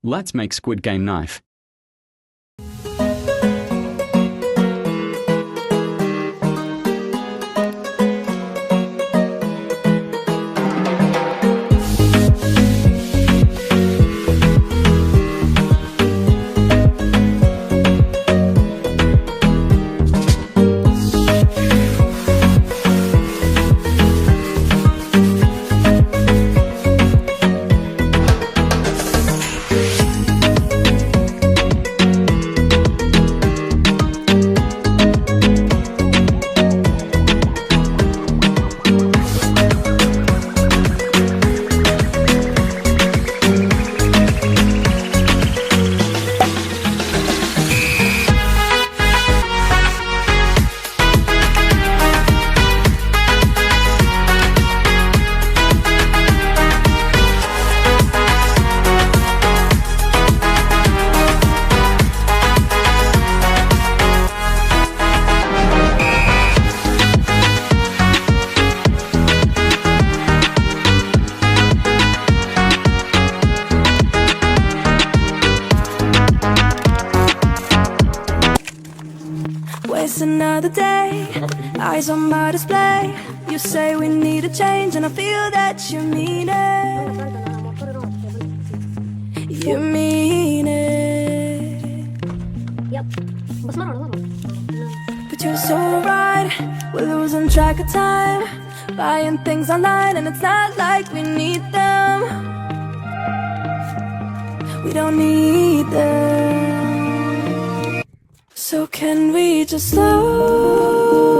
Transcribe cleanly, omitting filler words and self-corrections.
Let's make Squid Game knife. Waste another day, eyes on my display. You say we need a change and I feel that you mean it. You mean it. But you're so right, we're losing track of time, buying things online and it's not like we need them. We don't need them. So can we just slow